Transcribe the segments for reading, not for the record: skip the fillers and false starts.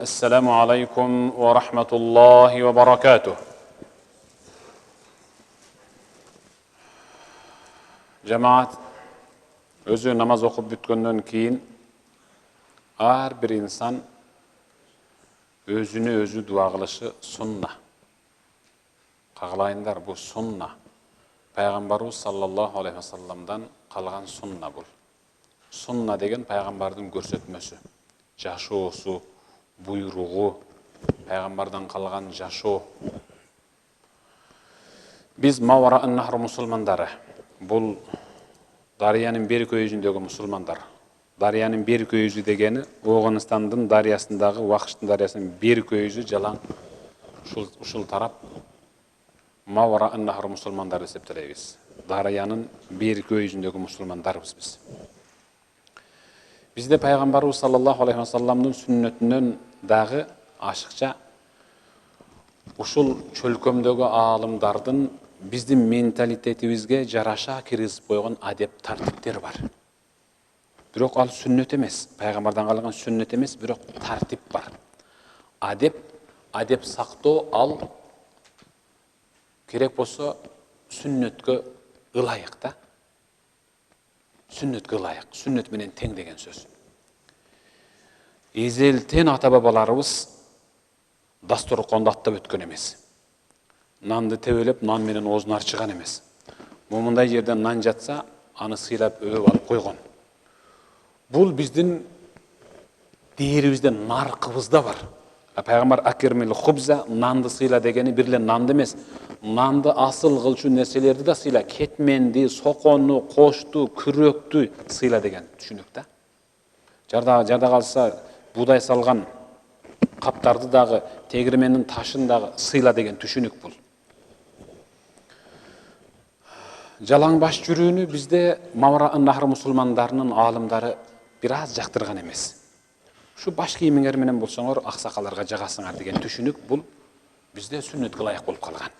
السلام عليكم ورحمة الله وبركاته. Жамаат өзі намаз оқып бүткеннен кейін ар бір инсан өзіне өзі дуа қылышы сунна. Қағылайындар, бұл сунна. Пайғамбарымыз саллаллаху алейхи вассаламдан қалған сунна бұл. Сунна деген пайғамбардың көрсетмесі, жашоосу, бұйрығы, пайғамбардан қалған жашоо. Біз Мауара ан-Нахр мұсылмандары, бұл Дарияның бер көйізіндегі мұсылмандар. Дарияның бер көйізі дегені Оғанстандың дариясындағы, Уақыштың дариясының бер көйізі жалаң ұшыл тарап Мауара ан-Нахр мұсылмандары есептелейбіз. Дарияның бер көйізіндегі мұсылмандарбыз біз. Бізде пайғамбарымыз саллаллаху алейхи вассаламның сүннетінен дағы ашықша ұшыл чөлкөмдегі алымдардың біздің менталитетімізге жараша кіргізіп қойған адеп тәртіптер бар. Бірақ ал сүннет емес, пайғамбардан қалған сүннет емес, бірақ тәртіп бар. Адеп сақтау ал керек болса сүннетке ылайық та. Сүннетке ылайық, сүннет менен тең деген сөз. Езелтен ата-бабаларыбыз дастарханды аттап өткен емес. Нанды тебелеп, нан менен оозун арчыган емес. Момундай жерден нан жатса, аны сыйлап өбүп алып койгон. Бул биздин дээрибизде наркыбызда бар. Пайгамбар акермил хубза, нанды сыйла дегени бирле нанды емес. Нанды асыл кылчу нерселерди да сыйла. Кетменди, соконду, кошту, күрөктү сыйла деген түшүнүк да. Жарда калса будай салган каптарды дагы, тегирменин ташын дагы сыйла деген түшүнүк бул. Жалаң баш жүрүүнү бизде Мауара ан-Нахр мусулмандарынын аалымдары бир аз жактырган эмес. Шу баш кийимиңер менен болсоңор аксакаларга жагасыңар деген түшүнүк бул бизде сүннетке ылайык болуп калган.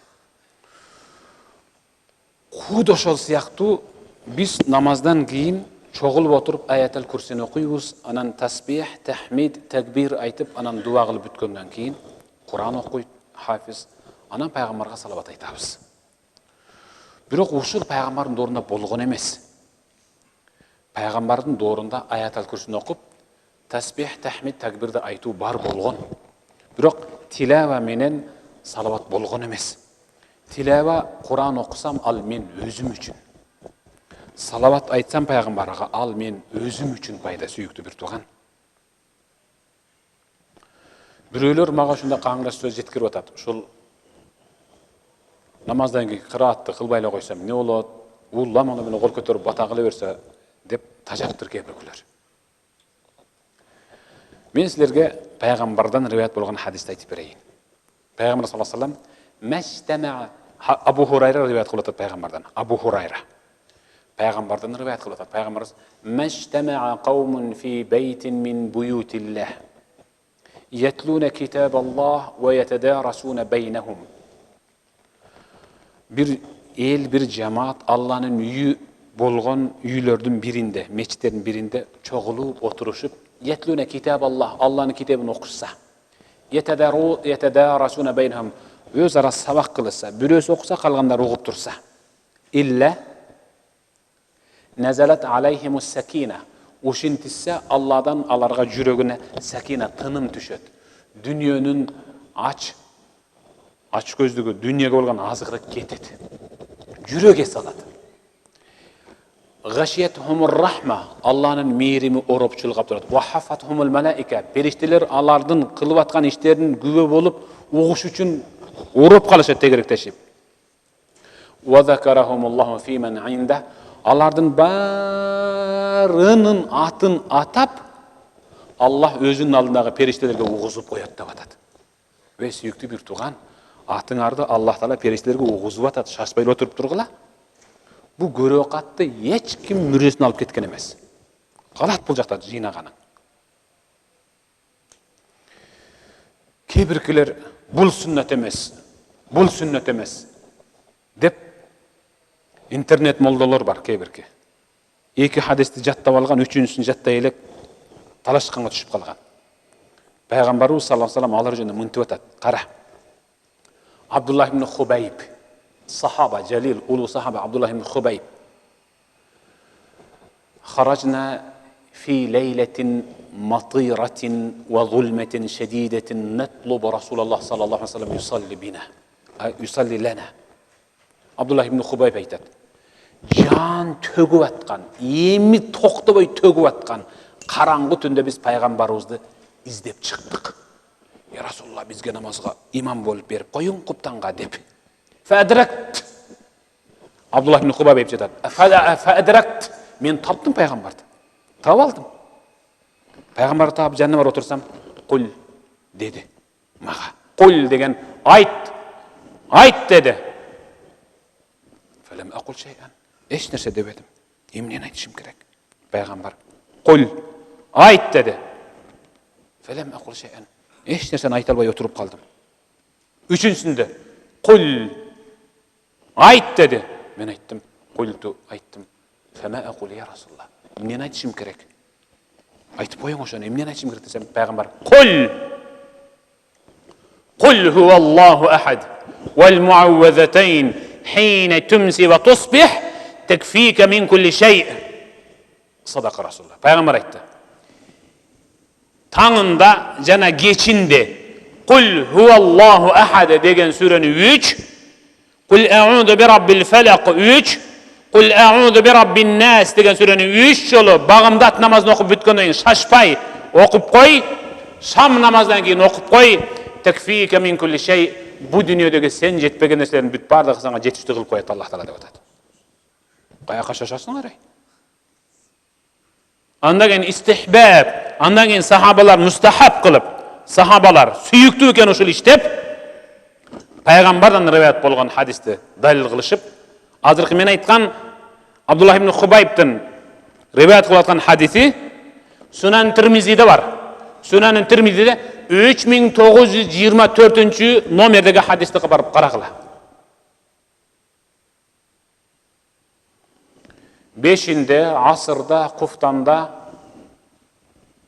Худ ошол сыяктуу биз намаздан кийин чогулуп отуруп аятал курсини окуйбуз, анан тасбих, тахмид, такбир айтып, анан дуа кылып бүткөндөн кийин Куран окуйт хафиз, анан пайгамбарга салават айтабыз. Бирок ушул пайгамбардын доорунда болгон эмес. Пайгамбардын доорунда аятал курсини окуп, тасбих, тахмид, такбирди айтуу бар болгон. Бирок тилава менен салават болгон эмес. Тилава Куран окусам ал мен өзүм үчүн. Салават айтсам пайгамбарга ал мен өзүм үчүн пайда сүйүктүү бир тууган. Бирөөлөр мага ушундай каңгыраш сөз жеткирип атат. Ушул намаздан кийин кыраатты кылбай эле койсом эмне болот? Улам аны менен кол көтөрүп бата кыла берсе деп тажаптыр кээ бирөөлөр. Мен силерге пайгамбардан риваят болгон хадисти айтып берейин. Пайгамбар саллаллаху алейхи вассалам Абу Хурайра риваят кылып атат пайгамбардан. Абу Хурайра пайгамбардан риваят кылып атат. Пайгамбарыбыз "Маштамаа қаумун фи бейтин мин буютиллах, ятлуна китабаллах ва ятадарасуна бейнахум." Бир эл, бир жамаат Алланын үйү болгон үйлөрдүн биринде, мечиттердин биринде чогулуп отурушуп, ятлуна китабаллах, Алланын китебин окушса, ятадарасуна бейнахум, өз ара сабак кылышса, бирөөсү окуса, калгандар угуп турса, илля назалат алейхимус сакина, ушинтиссе Алладан аларга жүрөгүнө сакина, тыным түшөт. Дүниөнүн ач көздүгү, дүнүйөгө болгон азыгырык кетет. Жүрөк салат. Гашиятхумур рахма, Алланын мээрими ороп чулгап турат. Ва хафатхумул малаика, периштелер алардын кылып аткан иштерин күбө болуп угуш үчүн ороп калышат тегеректешип. Ва закарахумуллаху фи ман инда, алардын баарынын атын атап, Аллах өзүнүн алдындагы периштелерге угузуп коет деп атат. Ве сүйүктүү бир тууган, атыңарды Аллах таала периштелерге угузуп атат, шашпай отуруп тургула. Бу көрөкатты эч ким мүрөсүн алып кеткен эмес. Калат бул жакта жыйнаганың. Кээ биркилер бул сүннет эмес, бул сүннет эмес деп интернет молдолор бар кээ бирки. Эки хадисти жаттап алган, үчүнчүсүн жаттай элек талашканга түшүп калган. Пайғамбарымыз саллаллаху алейхи ва саллям алар жөнінде мынтып атат. Қара. Абдуллах ибн Хубайб, сахаба, жалил, улу сахаба Абдуллах ибн Хубайб. خرجنا في ليلة مطيرة وظلمة شديدة نطلب رسول الله صلى الله عليه وسلم يصلي لنا. Абдуллах ибн Хубайб айтады. Жан төгіп атқан, емі тоқтыбай төгіп атқан қараңғы түнде біз пайғамбарымызды іздеп шықтық. Я Расулалла, бізге намазға имам болып беріп қойың құптанға деп. Фәдракт. Абдуллах ибн Хубайб айтады. Фәдракт. Мен таптым пайғамбарды. Тауып алдым. Пайғамбарды тауып жанына барып отырсам, құл деді маға. Құл деген айт. Айт деді. Фәлем ақұл шайған. Еш нәрсе деп едім. Емнен айтышым керек. Пайғамбар. Құл. Айт деді. Фәлем ақұл шайған. Еш нәрсені айта албай отырып қалдым. Үшіншісінде. Құл. Айт деді. Мен айттым. Құлды айттым. Фәмә ақұл я Расулалла. Емнен айтышым керек. Айтып қойыңошаны. Емнен айтышым керек десем, пайғамбар. Құл. Құл хуа Аллаху ахад. Вал муауазатайн. حين تمسي وتصبح تكفيك من كل شيء. صدق رسول الله. Пайғамбар айтты. Таңында жана кечинде Кул хуаллаху ахад деген сүрені 3, Кул а'уду би раббил фалақ 3, Кул а'уду би раббин нас деген сүрені 3 жолы бағымдат намазын оқып бүткеннен кейін шашпай оқып қой, шам намаздан кейін оқып қой. Такфика мин кулли шей. Бұл дүниедегі сен жетпеген нәрселерін бүт барлығы саңа жетістік қылып қояды Аллах Тағала деп атады. Қаяққа шашасың қарай. Андан кейін истихбаб, андан кейін сахабалар мустахаб қылып, сахабалар сүйікті екен ушул иштеп, пайғамбардан риваят болған хадисті далил қылышып, азырқы мен айтқан Абдуллах ибн Хубайбтың риваят қылып атқан хадиси Сунан Тирмизиде бар. Сунан Тирмизиде 3924 номердегі хадисті барып қарағыла. 5-інде асырда, құфтанда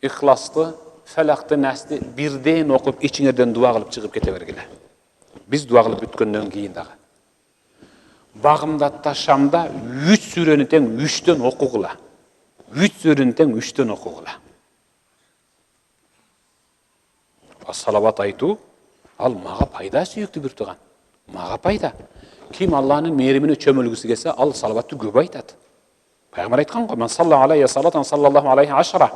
ихласты, фәлақты, нәсті бірден оқып, ичіңерден дуа қылып шығып кете бергілі. Біз дуа қылып бүткеннен кейіндағы. Бағымдатта шамда 3 сүрені тең 3-тен оқуғыла. 3 сүрені тең 3-тен оқуғыла. Салават айту, ал маға пайда сүйікті бір тұған. Маға пайда. Ким Аллахның мейіріміне чөмілгісі келсе, ал салаватты көп айтады. Пайғамбар айтқан ғой, мен саллаллаху алейхи салатан саллаллаху алейхи ашра.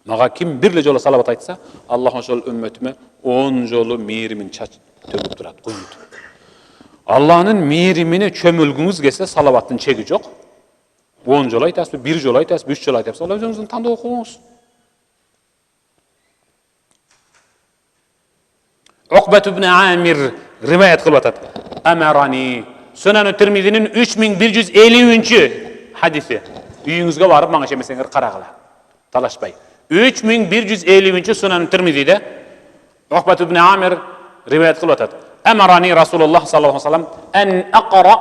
Маға ким бірлі жолы салават айтса, Аллахың жол үмметіме 10 жолы мейірімін төгіп тұрады, қоймайды. Аллахның мейіріміне чөмілгіңіз келсе, салаваттың чегі жоқ. 10 жол айтасыз, 1 жол айтасыз, 3 жол айтасыз, Алла өзіңіздің таңда оқуыңыз. Уқбат ибн Амир риваят қылып атады. Амарани. Сунан Тирмизинің 3150-ші хадисі. Үйіңізге барып маңа шемесеңер қарағыла. Талашпай. 3150-ші Сунан Тирмизиде Уқбат ибн Амир риваят қылып атады. Амарани Расулуллах саллаллаху алейхи ва саллям ан aqra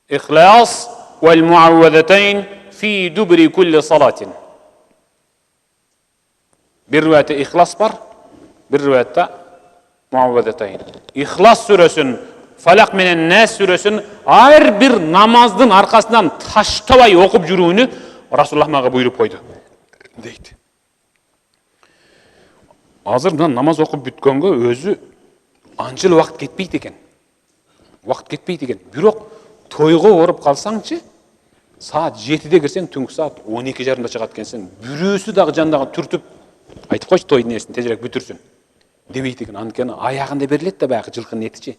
ихлас вал муауазатайн фи дубри кулли салатин. Bir rivayette İhlas var, bir rivayette Muavvedetayn. İhlas сүресін, Falak menen Nas сүресін her bir namazın arkasından taştabay оқып жүруіні Rasulullah mağa buyurup koydu. Deydi. Azır namaz оқып бүткенге өзі анчыл вақыт кетпейді екен. Вақыт кетпейді екен. Бирок тойға орып қалсаңчы, saat 7-де кірсең, түнгі saat 12:30-да шығат екенсің. Бүрөсі дағы жандағы түртіп айтып қойшы тойдың несін тезірек бүтірсін демейді екен. Анткені аяғында беріледі да баяғы жылқының еті ше.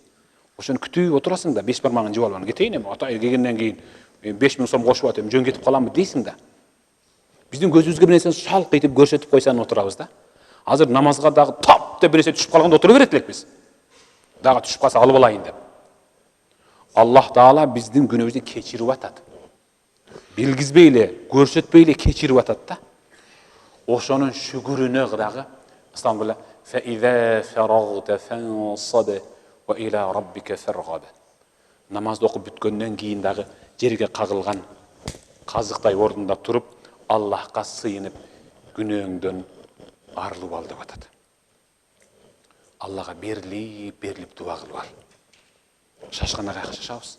Ошоны күтіп отырасың да 5 бармағын жеп алып кетейін ем. Атай келгеннен кейін 5000 сом қосып атам, жөн кетіп қаламын дейсің да. Біздің көзімізге бір нәрсені шалқ етіп көрсетіп қойсаң отырабыз да. Азыр намазға дағы тап деп бір нәрсе түсіп қалғанда отыра беретілік біз. Дағы түсіп қалса алып алайын деп. Аллах Таала біздің күнімізді кешіріп атады. Білгізбейлі, көрсетпейлі кешіріп атады да. Ошонун шүгүрүнө кырагы Астагфирулла фа иза фарагта фансаб ва иля раббика фаргаб. Намазды окуп бүткөндөн кийин дагы жерге кагылган казыктай ордунда туруп, Allah'a sığınıp günöňden arlyp al dep atat. Allah'a berilip dua kılıp al. Şaşkana kayka şaşabız.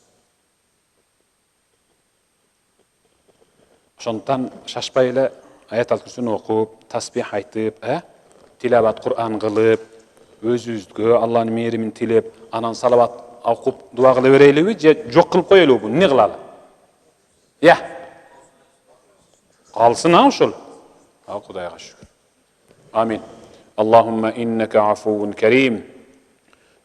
Şondan şaşpayla ayat-ı kürsüni okup, tasbih aytıp, tilavat Kur'an kılıp, özüzgö Allah'ın mehrimin tilep, anan salavat okup dua kılıp bereylibi, jok kılıp koyelibi bu, ne kılalı? Ya. Kalsın ha şol. Ha Kudayga şükür. Amin. Allahumma innaka afuvun kerim.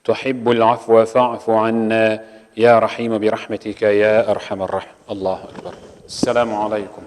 Tuhibbul afwa fa'fu anna ya rahim bi rahmetika ya erhamer rahim. Allahu ekber. Esselamu aleyküm.